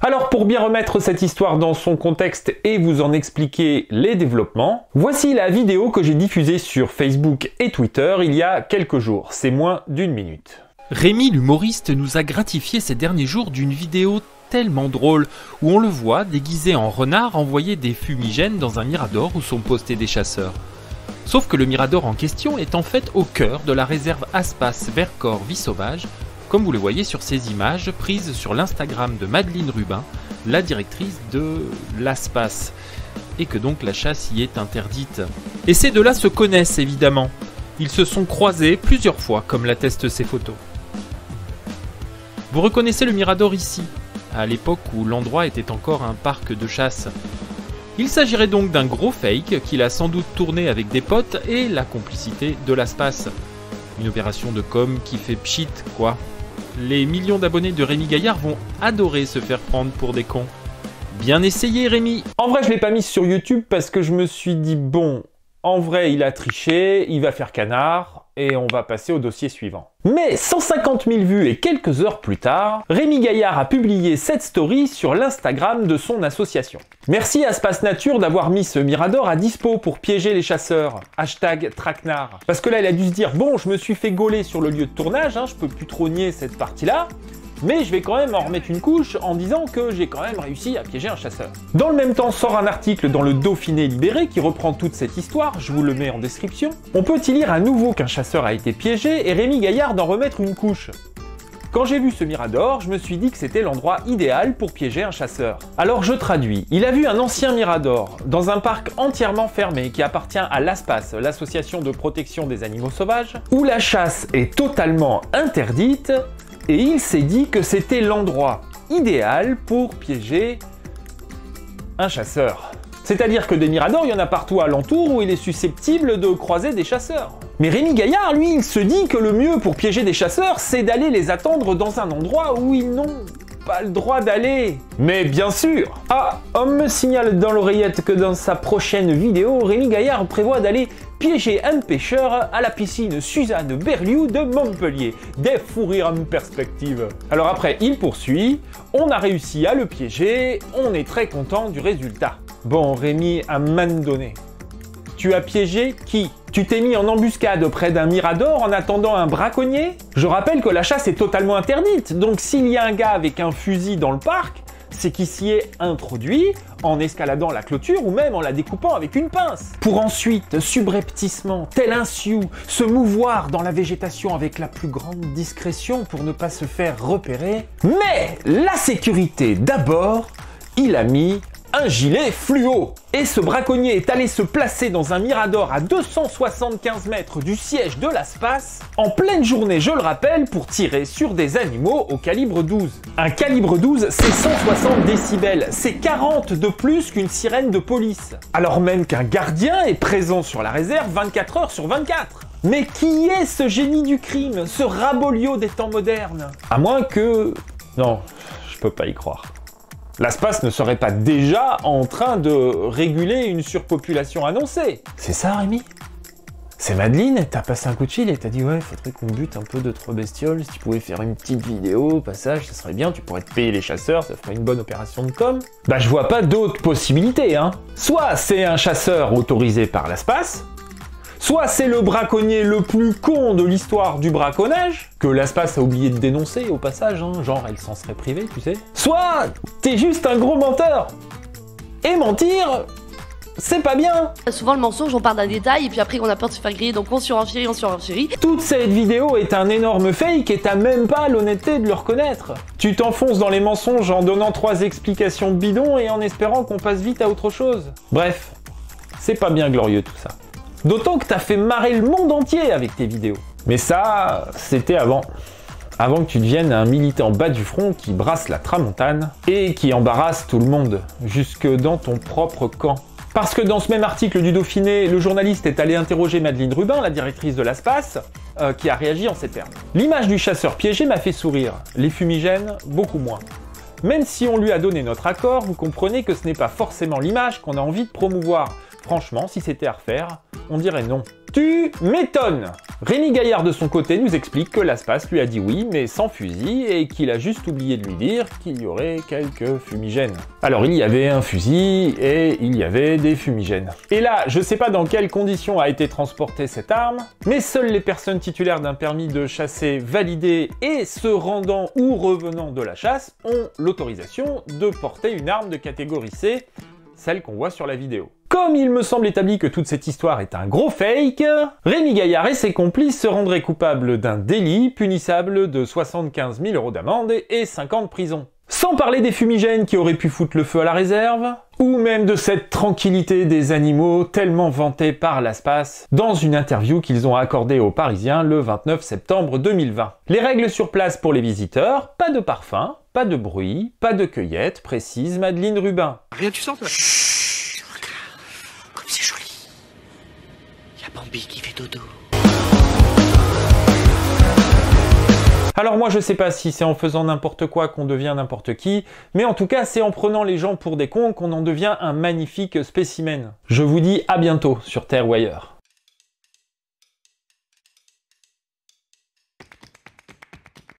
Alors pour bien remettre cette histoire dans son contexte et vous en expliquer les développements, voici la vidéo que j'ai diffusée sur Facebook et Twitter il y a quelques jours, c'est moins d'1 minute. Rémi l'humoriste nous a gratifié ces derniers jours d'une vidéo tellement drôle où on le voit déguisé en renard envoyer des fumigènes dans un mirador où sont postés des chasseurs. Sauf que le mirador en question est en fait au cœur de la réserve Aspas Vercors Vie Sauvage, comme vous le voyez sur ces images prises sur l'Instagram de Madeleine Rubin, la directrice de l'Aspas, et que donc la chasse y est interdite. Et ces deux-là se connaissent évidemment. Ils se sont croisés plusieurs fois, comme l'attestent ces photos. Vous reconnaissez le mirador ici, à l'époque où l'endroit était encore un parc de chasse. Il s'agirait donc d'un gros fake qu'il a sans doute tourné avec des potes et la complicité de l'Aspas. Une opération de com qui fait pchit, quoi. Les millions d'abonnés de Rémi Gaillard vont adorer se faire prendre pour des cons. Bien essayé, Rémi! En vrai, je l'ai pas mis sur YouTube parce que je me suis dit, bon, en vrai, il a triché, il va faire canard, et on va passer au dossier suivant. Mais 150 000 vues et quelques heures plus tard, Rémi Gaillard a publié cette story sur l'Instagram de son association. Merci à Space Nature d'avoir mis ce mirador à dispo pour piéger les chasseurs. #traquenard. Parce que là, il a dû se dire, bon, je me suis fait gauler sur le lieu de tournage, je peux plus trop nier cette partie-là, mais je vais quand même en remettre une couche en disant que j'ai quand même réussi à piéger un chasseur. Dans le même temps sort un article dans le Dauphiné Libéré qui reprend toute cette histoire, je vous le mets en description. On peut y lire à nouveau qu'un chasseur a été piégé et Rémi Gaillard d'en remettre une couche. Quand j'ai vu ce mirador, je me suis dit que c'était l'endroit idéal pour piéger un chasseur. Alors je traduis, il a vu un ancien mirador, dans un parc entièrement fermé qui appartient à l'ASPAS, l'association de protection des animaux sauvages, où la chasse est totalement interdite, et il s'est dit que c'était l'endroit idéal pour piéger un chasseur. C'est-à-dire que des miradors, il y en a partout alentour où il est susceptible de croiser des chasseurs. Mais Rémi Gaillard, lui, il se dit que le mieux pour piéger des chasseurs, c'est d'aller les attendre dans un endroit où ils n'ont pas le droit d'aller. Mais bien sûr! Ah, on me signale dans l'oreillette que dans sa prochaine vidéo, Rémi Gaillard prévoit d'aller piéger un pêcheur à la piscine Suzanne Berliou de Montpellier. Des fous rires en perspective. Alors après, il poursuit. On a réussi à le piéger. On est très content du résultat. Bon, Rémi, à un moment donné, tu as piégé qui? Tu t'es mis en embuscade près d'un mirador en attendant un braconnier? Je rappelle que la chasse est totalement interdite, donc s'il y a un gars avec un fusil dans le parc, c'est qu'il s'y est introduit en escaladant la clôture ou même en la découpant avec une pince. Pour ensuite, subrepticement, tel un sioux, se mouvoir dans la végétation avec la plus grande discrétion pour ne pas se faire repérer. Mais la sécurité d'abord, il a mis un gilet fluo. Et ce braconnier est allé se placer dans un mirador à 275 mètres du siège de l'ASPAS, en pleine journée, je le rappelle, pour tirer sur des animaux au calibre 12. Un calibre 12, c'est 160 décibels, c'est 40 de plus qu'une sirène de police. Alors même qu'un gardien est présent sur la réserve 24 heures sur 24. Mais qui est ce génie du crime, ce Raboliau des temps modernes? À moins que... Non, je peux pas y croire. L'ASPAS ne serait pas déjà en train de réguler une surpopulation annoncée. C'est ça, Rémi? C'est Madeleine, t'as passé un coup de fil et t'as dit ouais, faudrait qu'on bute un peu de 3 bestioles, si tu pouvais faire une petite vidéo au passage, ça serait bien, tu pourrais te payer les chasseurs, ça ferait une bonne opération de com. Bah je vois pas d'autres possibilités, hein. Soit c'est un chasseur autorisé par l'ASPAS, soit c'est le braconnier le plus con de l'histoire du braconnage, que l'ASPAS a oublié de dénoncer au passage, genre elle s'en serait privée, tu sais. Soit t'es juste un gros menteur. Et mentir, c'est pas bien. Souvent le mensonge, on part d'un détail et puis après on a peur de se faire griller, donc on surenchérit. Toute cette vidéo est un énorme fake et t'as même pas l'honnêteté de le reconnaître. Tu t'enfonces dans les mensonges en donnant 3 explications bidons et en espérant qu'on passe vite à autre chose. Bref, c'est pas bien glorieux tout ça. D'autant que t'as fait marrer le monde entier avec tes vidéos. Mais ça, c'était avant. Avant que tu deviennes un militant bas du front qui brasse la tramontane et qui embarrasse tout le monde, jusque dans ton propre camp. Parce que dans ce même article du Dauphiné, le journaliste est allé interroger Madeleine Rubin, la directrice de l'ASPAS, qui a réagi en ces termes. L'image du chasseur piégé m'a fait sourire, les fumigènes, beaucoup moins. Même si on lui a donné notre accord, vous comprenez que ce n'est pas forcément l'image qu'on a envie de promouvoir. Franchement, si c'était à refaire, on dirait non. Tu m'étonnes! Rémi Gaillard de son côté nous explique que Laspace lui a dit oui, mais sans fusil, et qu'il a juste oublié de lui dire qu'il y aurait quelques fumigènes. Alors il y avait un fusil, et il y avait des fumigènes. Et là, je sais pas dans quelles conditions a été transportée cette arme, mais seules les personnes titulaires d'un permis de chasser validé et se rendant ou revenant de la chasse ont l'autorisation de porter une arme de catégorie C, celle qu'on voit sur la vidéo. Comme il me semble établi que toute cette histoire est un gros fake, Rémi Gaillard et ses complices se rendraient coupables d'un délit punissable de 75 000 € d'amende et 5 ans de prison. Sans parler des fumigènes qui auraient pu foutre le feu à la réserve, ou même de cette tranquillité des animaux tellement vantée par Laspace dans une interview qu'ils ont accordée aux Parisiens le 29 septembre 2020. Les règles sur place pour les visiteurs, pas de parfum, pas de bruit, pas de cueillette, précise Madeleine Rubin. Rien, tu sens toi? Chut, regarde, comme c'est joli. Y a Bambi qui fait dodo. Alors moi je sais pas si c'est en faisant n'importe quoi qu'on devient n'importe qui, mais en tout cas c'est en prenant les gens pour des cons qu'on en devient un magnifique spécimen. Je vous dis à bientôt sur Terre ou ailleurs.